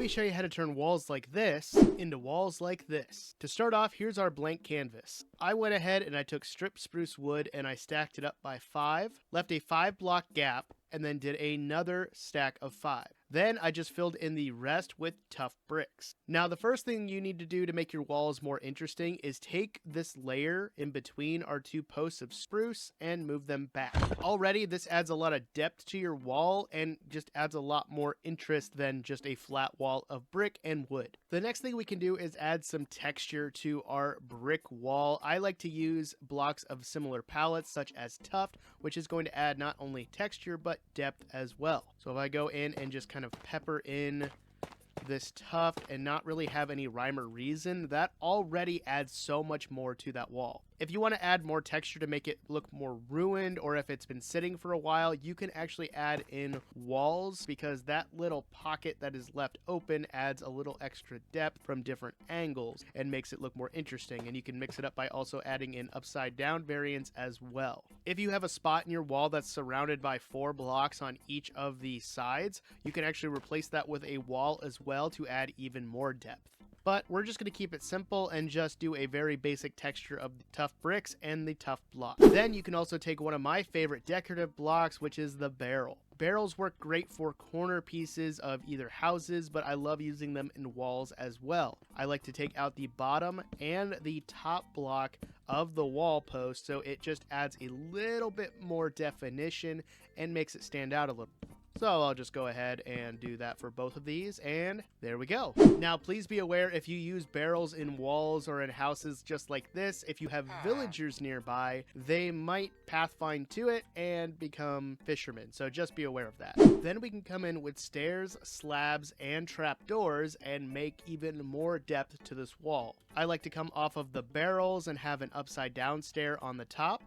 me show you how to turn walls like this into walls like this. To start off, here's our blank canvas. I went ahead and I took stripped spruce wood and I stacked it up by 5, left a 5 block gap, and then did another stack of 5. Then I just filled in the rest with tough bricks. Now the first thing you need to do to make your walls more interesting is take this layer in between our 2 posts of spruce and move them back. Already this adds a lot of depth to your wall and just adds a lot more interest than just a flat wall of brick and wood. The next thing we can do is add some texture to our brick wall. I like to use blocks of similar palettes such as tuft, which is going to add not only texture but depth as well. So if I go in and just kind of pepper in this tuft and not really have any rhyme or reason, that already adds so much more to that wall. If you want to add more texture to make it look more ruined, or if it's been sitting for a while, you can actually add in walls, because that little pocket that is left open adds a little extra depth from different angles and makes it look more interesting. And you can mix it up by also adding in upside down variants as well. If you have a spot in your wall that's surrounded by 4 blocks on each of the sides, you can actually replace that with a wall as well to add even more depth. But we're just going to keep it simple and just do a very basic texture of the tough bricks and the tough block. Then you can also take one of my favorite decorative blocks, which is the barrel. Barrels work great for corner pieces of either houses, but I love using them in walls as well. I like to take out the bottom and the top block of the wall post, so it just adds a little bit more definition and makes it stand out a little. So I'll just go ahead and do that for both of these, and there we go. Now please be aware, if you use barrels in walls or in houses just like this, if you have villagers nearby, they might pathfind to it and become fishermen, so just be aware of that. Then we can come in with stairs, slabs, and trapdoors and make even more depth to this wall. I like to come off of the barrels and have an upside down stair on the top,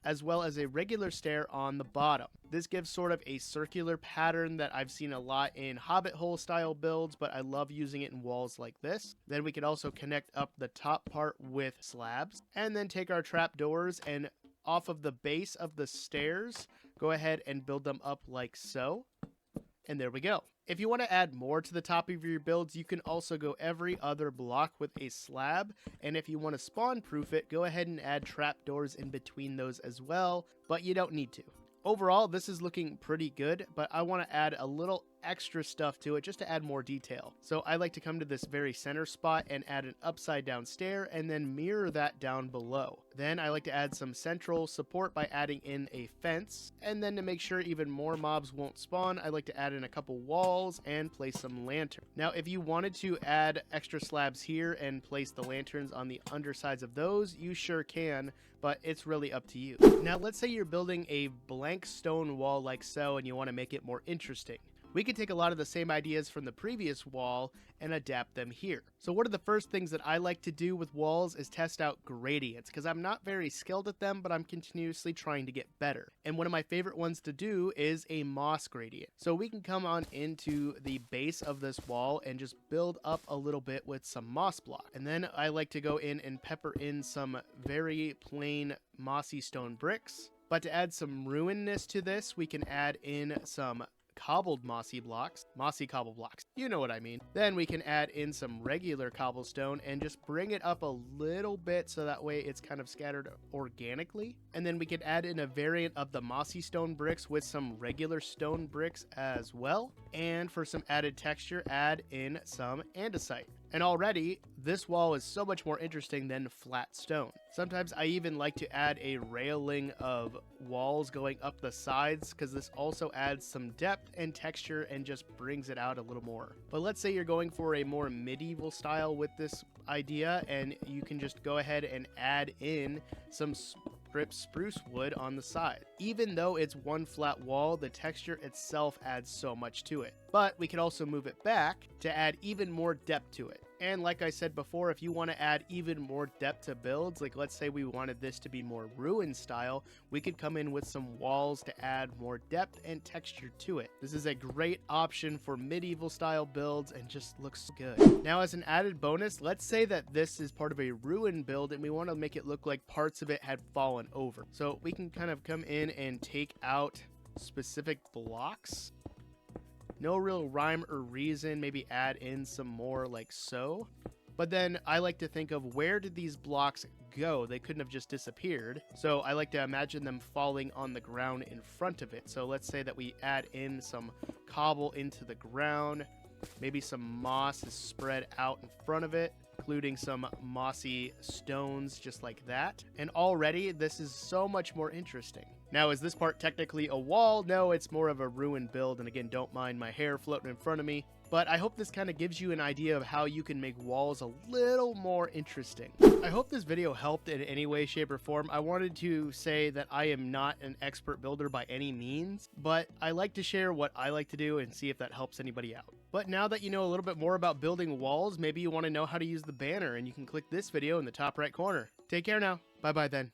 as well as a regular stair on the bottom. This gives sort of a circular pattern that I've seen a lot in hobbit hole style builds, but I love using it in walls like this. Then we can also connect up the top part with slabs, and then take our trapdoors and off of the base of the stairs, go ahead and build them up like so. And there we go. If you want to add more to the top of your builds, you can also go every other block with a slab. And if you want to spawn proof it, go ahead and add trapdoors in between those as well, but you don't need to. Overall, this is looking pretty good, but I want to add a little extra stuff to it just to add more detail. So I like to come to this very center spot and add an upside down stair and then mirror that down below. Then I like to add some central support by adding in a fence, and then to make sure even more mobs won't spawn, I like to add in a couple walls and place some lanterns. Now if you wanted to add extra slabs here and place the lanterns on the undersides of those, you sure can, but it's really up to you. Now let's say you're building a blank stone wall like so and you want to make it more interesting. We could take a lot of the same ideas from the previous wall and adapt them here. So one of the first things that I like to do with walls is test out gradients, because I'm not very skilled at them, but I'm continuously trying to get better. And one of my favorite ones to do is a moss gradient. So we can come on into the base of this wall and just build up a little bit with some moss block. And then I like to go in and pepper in some very plain mossy stone bricks. But to add some ruinedness to this, we can add in some cobbled mossy cobble blocks, you know what I mean. Then we can add in some regular cobblestone and just bring it up a little bit so that way it's kind of scattered organically. And then we can add in a variant of the mossy stone bricks with some regular stone bricks as well. And for some added texture, add in some andesite. And already, this wall is so much more interesting than flat stone. Sometimes I even like to add a railing of walls going up the sides, because this also adds some depth and texture and just brings it out a little more. But let's say you're going for a more medieval style with this idea, and you can just go ahead and add in some stripped spruce wood on the side. Even though it's one flat wall, the texture itself adds so much to it. But we can also move it back to add even more depth to it. And like I said before, if you want to add even more depth to builds, like let's say we wanted this to be more ruin style, we could come in with some walls to add more depth and texture to it. This is a great option for medieval style builds and just looks good. Now as an added bonus, let's say that this is part of a ruin build and we want to make it look like parts of it had fallen over. So we can kind of come in and take out specific blocks No real rhyme or reason. Maybe add in some more like so. But then I like to think of, where did these blocks go? They couldn't have just disappeared. So I like to imagine them falling on the ground in front of it. So let's say that we add in some cobble into the ground. Maybe some moss is spread out in front of it, including some mossy stones just like that. And already this is so much more interesting. Now, is this part technically a wall? No, it's more of a ruined build. And again, don't mind my hair floating in front of me. But I hope this kind of gives you an idea of how you can make walls a little more interesting. I hope this video helped in any way, shape, or form. I wanted to say that I am not an expert builder by any means, but I like to share what I like to do and see if that helps anybody out. But now that you know a little bit more about building walls, maybe you want to know how to use the banner, and you can click this video in the top right corner. Take care now. Bye-bye then.